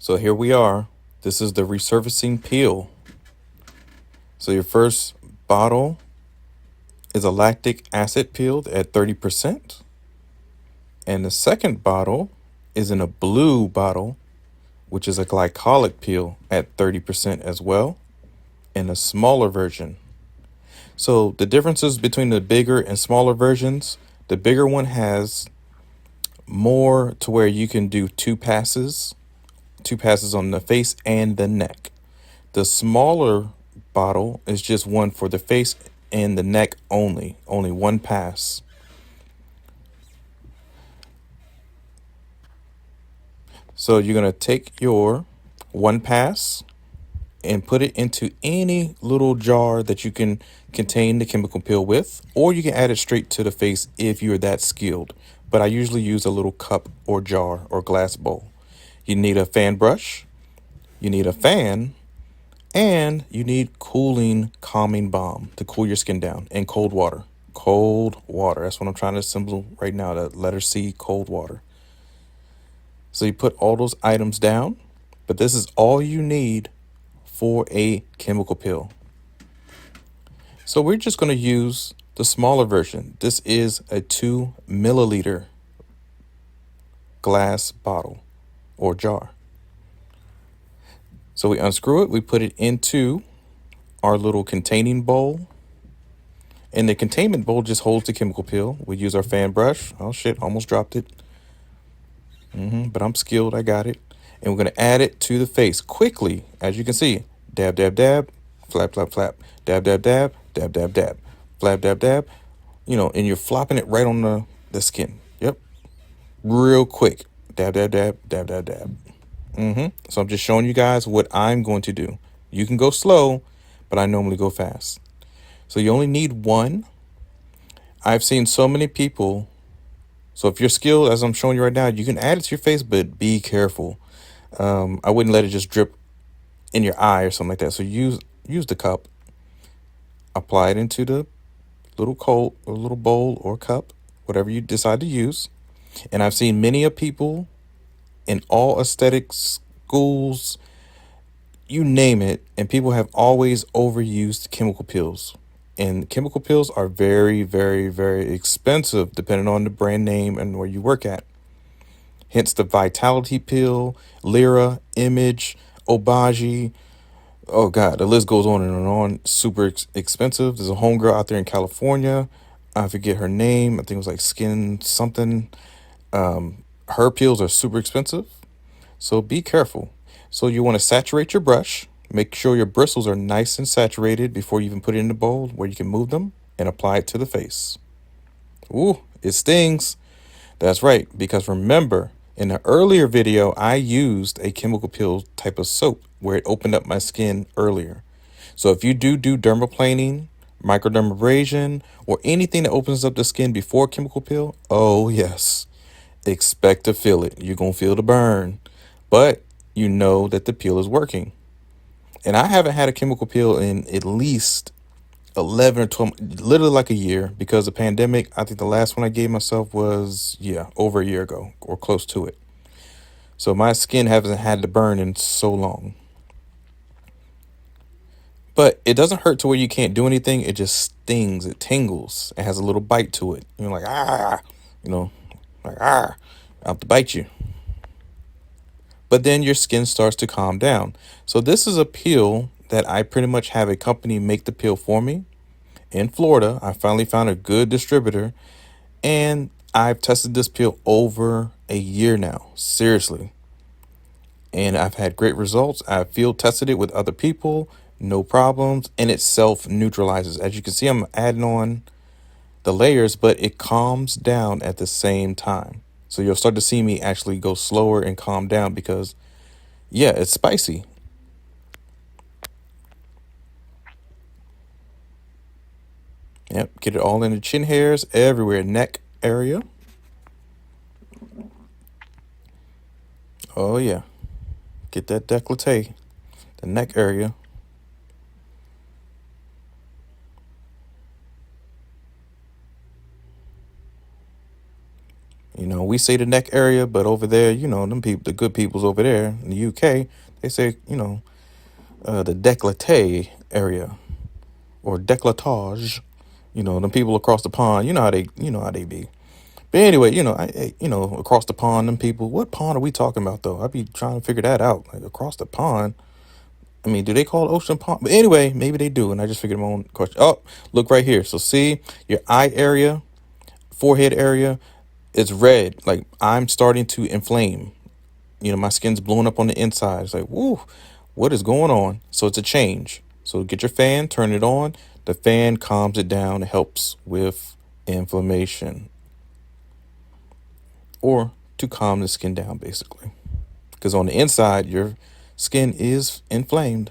So here we are. This is the resurfacing peel. So your first bottle is a lactic acid peel at 30%. And the second bottle is in a blue bottle, which is a glycolic peel at 30% as well, and a smaller version. So the differences between the bigger and smaller versions, the bigger one has more to where you can do two passes on the face and the neck. The smaller bottle is just one for the face and the neck only one pass. So you're going to take your one pass and put it into any little jar that you can contain the chemical peel with, or you can add it straight to the face if you're that skilled. But I usually use a little cup or jar or glass bowl. You need a fan brush, you need a fan, and you need cooling, calming balm to cool your skin down, and cold water. Cold water. That's what I'm trying to symbol right now, the letter C, cold water. So you put all those items down, but this is all you need for a chemical peel. So we're just going to use the smaller version. This is a 2 milliliter glass bottle or jar. So we unscrew it, we put it into our little containing bowl. And the containment bowl just holds the chemical peel. We use our fan brush. Oh shit, almost dropped it. But I'm skilled, I got it. And we're going to add it to the face quickly. As you can see, dab, dab, dab, flap, flap, flap, dab, dab, dab, dab, dab, dab, flap, dab, dab. And you're flopping it right on the skin. Yep. Real quick. Dab, dab, dab, dab, dab, dab. So I'm just showing you guys what I'm going to do. You can go slow, but I normally go fast. So you only need one. I've seen so many people. So if you're skilled, as I'm showing you right now, you can add it to your face, but be careful. I wouldn't let it just drip in your eye or something like that. So use the cup, apply it into the little bowl or cup, whatever you decide to use. And I've seen many of people in all aesthetics schools, you name it, and people have always overused chemical peels. And chemical peels are very, very, very expensive depending on the brand name and where you work at. Hence the Vitality Peel, Lyra, Image, Obagi. Oh God, the list goes on and on. Super expensive. There's a homegirl out there in California. I forget her name. I think it was like Skin something. Her peels are super expensive. So be careful. So you want to saturate your brush. Make sure your bristles are nice and saturated before you even put it in the bowl where you can move them, and apply it to the face. Ooh, it stings. That's right, because remember, in the earlier video, I used a chemical peel type of soap where it opened up my skin earlier. So if you do dermaplaning, microdermabrasion, or anything that opens up the skin before chemical peel, oh yes, expect to feel it. You're going to feel the burn, but you know that the peel is working. And I haven't had a chemical peel in at least 11 or 12, literally like a year, because the pandemic. I think the last one I gave myself was, over a year ago or close to it. So my skin hasn't had to burn in so long. But it doesn't hurt to where you can't do anything. It just stings. It tingles. It has a little bite to it. You're like, out to bite you. But then your skin starts to calm down. So this is a peel that I pretty much have a company make the peel for me. In Florida, I finally found a good distributor, and I've tested this peel over a year now, seriously. And I've had great results. I've field tested it with other people, no problems, and it self-neutralizes. As you can see, I'm adding on the layers, but it calms down at the same time. So you'll start to see me actually go slower and calm down because, it's spicy. Yep, get it all in the chin hairs, everywhere, neck area. Oh yeah, get that décolleté, the neck area. we say the neck area, but over there, them people, the good people's over there in the UK, they say, the décolleté area or décolletage. Them people across the pond, you know how they be. But anyway, across the pond, them people. What pond are we talking about though? I be trying to figure that out. Like across the pond. I mean, do they call it ocean pond? But anyway, maybe they do, and I just figured my own question. Oh, look right here. So see your eye area, forehead area. It's red. Like I'm starting to inflame. My skin's blowing up on the inside. It's like, woo, what is going on? So it's a change. So get your fan, turn it on. The fan calms it down. It helps with inflammation or to calm the skin down, basically. Because on the inside, your skin is inflamed.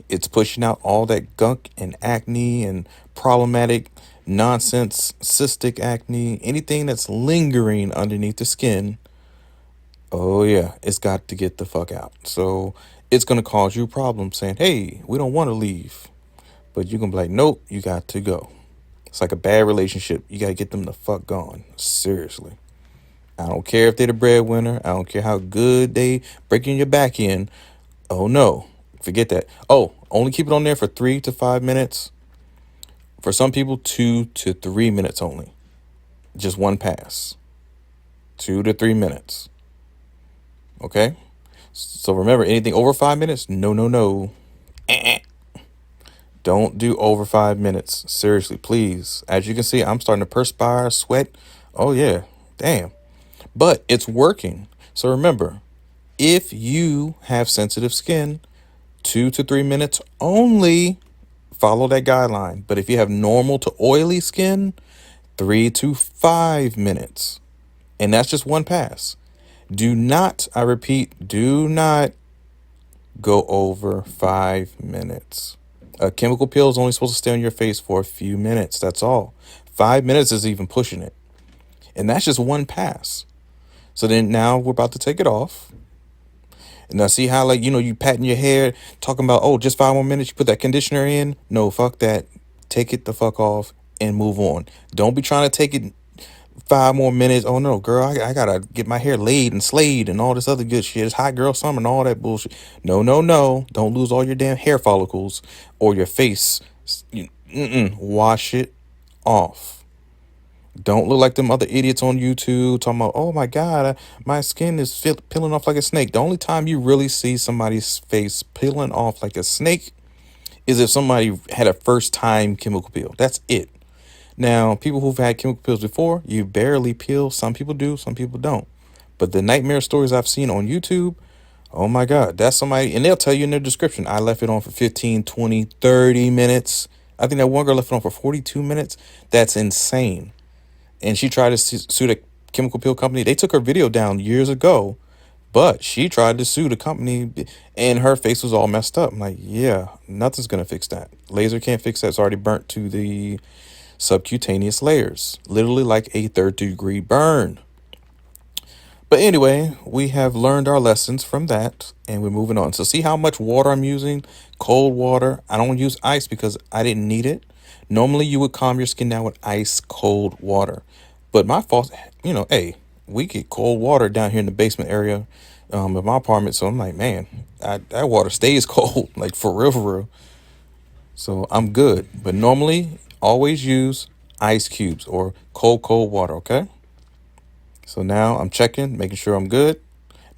It's pushing out all that gunk and acne and problematic nonsense, cystic acne, anything that's lingering underneath the skin. Oh, yeah, it's got to get the fuck out. So it's going to cause you problems saying, hey, we don't want to leave. But you can be like, nope, you got to go. It's like a bad relationship. You got to get them the fuck gone. Seriously. I don't care if they're the breadwinner. I don't care how good they breaking your back in. Oh, no. Forget that. Oh, only keep it on there for 3 to 5 minutes. For some people, 2 to 3 minutes only. Just one pass. 2 to 3 minutes. Okay? So remember, anything over 5 minutes? No, no, no. Don't do over 5 minutes. Seriously, please. As you can see, I'm starting to perspire, sweat. Oh, yeah. Damn. But it's working. So remember, if you have sensitive skin, 2 to 3 minutes only, follow that guideline. But if you have normal to oily skin, 3 to 5 minutes. And that's just one pass. Do not, I repeat, do not go over 5 minutes. A chemical peel is only supposed to stay on your face for a few minutes. That's all. 5 minutes is even pushing it. And that's just one pass. So then now we're about to take it off. And now see how, you patting your hair, talking about, oh, just 5 more minutes, you put that conditioner in. No, fuck that. Take it the fuck off and move on. Don't be trying to take it 5 more minutes. Oh, no, girl, I got to get my hair laid and slayed and all this other good shit. It's hot girl summer and all that bullshit. No, no, no. Don't lose all your damn hair follicles or your face. Wash it off. Don't look like them other idiots on YouTube talking about, oh my God, my skin is peeling off like a snake. The only time you really see somebody's face peeling off like a snake is if somebody had a first time chemical peel. That's it. Now, people who've had chemical peels before, you barely peel. Some people do, some people don't. But the nightmare stories I've seen on YouTube, oh my God, that's somebody, and they'll tell you in their description, I left it on for 15, 20, 30 minutes. I think that one girl left it on for 42 minutes. That's insane. And she tried to sue the chemical peel company. They took her video down years ago, but she tried to sue the company and her face was all messed up. I'm like, yeah, nothing's going to fix that. Laser can't fix that. It's already burnt to the subcutaneous layers, literally like a 3rd-degree burn. But anyway, we have learned our lessons from that and we're moving on. So see how much water I'm using? Cold water. I don't use ice because I didn't need it. Normally you would calm your skin down with ice cold water. But my fault, hey, we get cold water down here in the basement area of my apartment. So I'm like, man, that water stays cold, like for real, for real. So I'm good. But normally always use ice cubes or cold water, okay? So now I'm checking, making sure I'm good.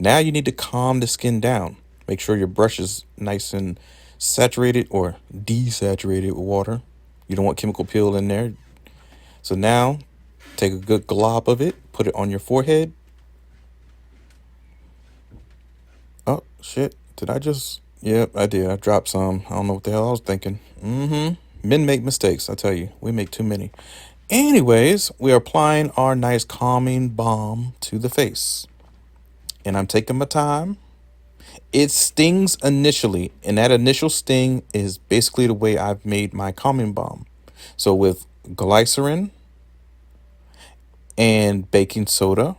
Now you need to calm the skin down. Make sure your brush is nice and saturated or desaturated with water. You don't want chemical peel in there. So now take a good glob of it, put it on your forehead. Oh, shit. Did I just? Yep, I did. I dropped some. I don't know what the hell I was thinking. Men make mistakes, I tell you. We make too many. Anyways, we are applying our nice calming balm to the face. And I'm taking my time. It stings initially, and that initial sting is basically the way I've made my calming balm. So with glycerin and baking soda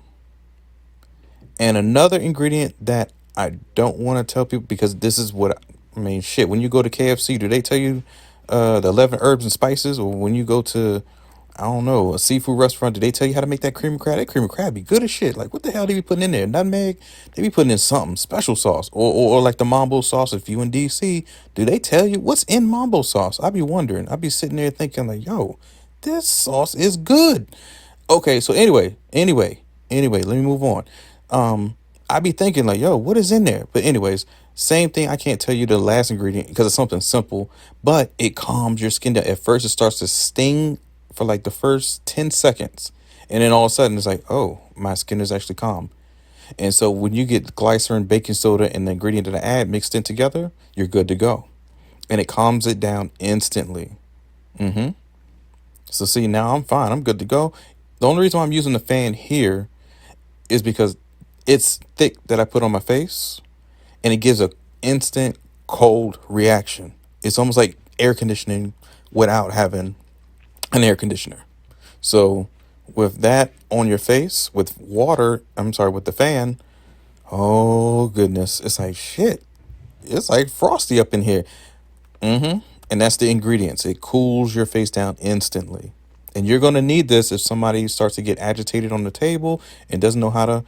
and another ingredient that I don't want to tell people because this is what I mean, shit, when you go to KFC, do they tell you the 11 herbs and spices? Or when you go to, I don't know, a seafood restaurant, did they tell you how to make that cream of crab? That cream of crab be good as shit. Like, what the hell they be putting in there? Nutmeg? They be putting in something, special sauce. Or like the mambo sauce, if you in DC, do they tell you what's in mambo sauce? I be wondering. I be sitting there thinking like, yo, this sauce is good. Okay, so anyway, let me move on. I be thinking like, yo, what is in there? But anyways, same thing. I can't tell you the last ingredient because it's something simple, but it calms your skin down. At first, it starts to sting for like the first 10 seconds. And then all of a sudden, it's like, oh, my skin is actually calm. And so when you get glycerin, baking soda, and the ingredient that I add mixed in together, you're good to go. And it calms it down instantly. So see, now I'm fine. I'm good to go. The only reason why I'm using the fan here is because it's thick that I put on my face and it gives a instant cold reaction. It's almost like air conditioning without having an air conditioner. So with that on your face with water, I'm sorry, with the fan, oh goodness, it's like shit. It's like frosty up in here. And that's the ingredients. It cools your face down instantly. And you're going to need this if somebody starts to get agitated on the table and doesn't know how to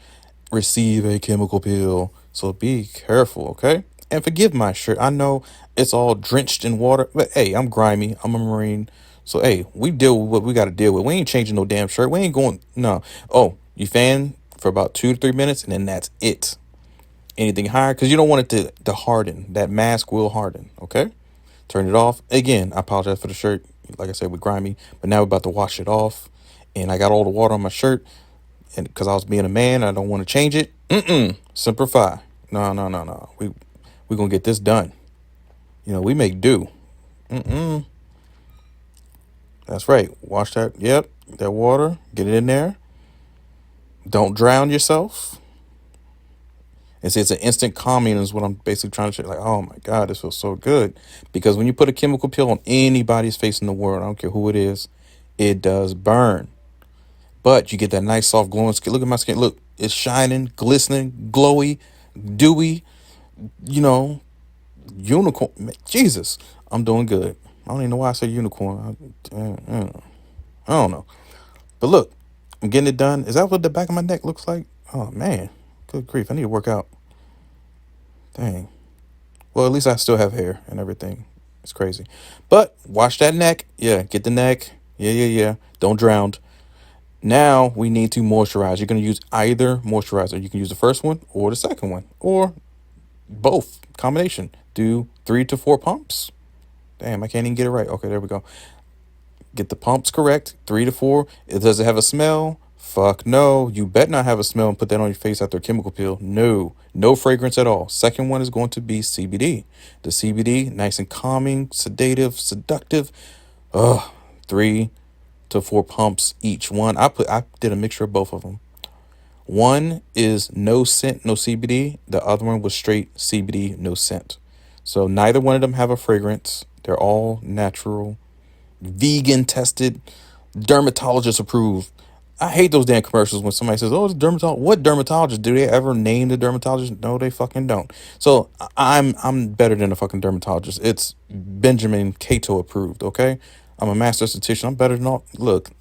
receive a chemical peel. So be careful, okay? And forgive my shirt. I know it's all drenched in water, but hey, I'm grimy. I'm a Marine. So hey, we deal with what we got to deal with. We ain't changing no damn shirt. We ain't going, no. Oh, you fan for about 2 to 3 minutes and then that's it. Anything higher, because you don't want it to harden. That mask will harden, okay? Turn it off. Again, I apologize for the shirt. Like I said, we're grimy, but now we're about to wash it off. And I got all the water on my shirt, and because I was being a man, I don't want to change it. Simplify. No, no, no, no. We gonna get this done. You know, we make do. That's right. Wash that. Yep, that water. Get it in there. Don't drown yourself. And see, it's an instant calming is what I'm basically trying to say. Like, oh my God, this feels so good. Because when you put a chemical peel on anybody's face in the world, I don't care who it is, it does burn. But you get that nice, soft, glowing skin. Look at my skin. Look, it's shining, glistening, glowy, dewy, you know, unicorn. Jesus, I'm doing good. I don't even know why I say unicorn. I don't know. But look, I'm getting it done. Is that what the back of my neck looks like? Oh, man. Good grief. I need to work out. Dang. Well, at least I still have hair and everything. It's crazy. But wash that neck. Yeah, get the neck. Yeah. Don't drown. Now we need to moisturize. You're going to use either moisturizer. You can use the first one or the second one or both. Combination. Do 3 to 4 pumps. Damn, I can't even get it right. Okay, there we go. Get the pumps correct. 3 to 4. Does it have a smell? Fuck no. You bet not have a smell and put that on your face after a chemical peel. No fragrance at all. Second one is going to be CBD. The CBD, nice and calming, sedative, seductive. 3 to 4 pumps each one. I did a mixture of both of them. One is no scent, no CBD. The other one was straight CBD, no scent. So neither one of them have a fragrance. They're all natural, vegan tested, dermatologist approved. I hate those damn commercials when somebody says, "Oh, it's dermatologist." What dermatologist? Do they ever name the dermatologist? No, they fucking don't. So I'm better than a fucking dermatologist. It's Benjamin Cato approved. Okay, I'm a master esthetician. I'm better than all. Look.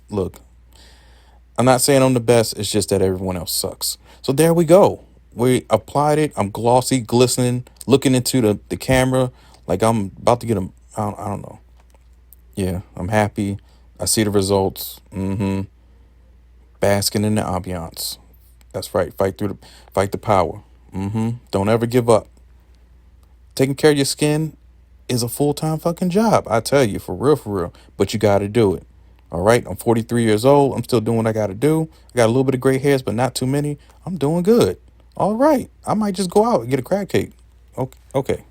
I'm not saying I'm the best. It's just that everyone else sucks. So there we go. We applied it. I'm glossy, glistening, looking into the camera like I'm about to get a. I don't know. Yeah, I'm happy. I see the results. Basking in the ambiance. That's right. Fight the power. Don't ever give up. Taking care of your skin is a full-time fucking job. I tell you, for real. But you got to do it. All right. I'm 43 years old. I'm still doing what I got to do. I got a little bit of gray hairs, but not too many. I'm doing good. All right. I might just go out and get a crab cake. Okay.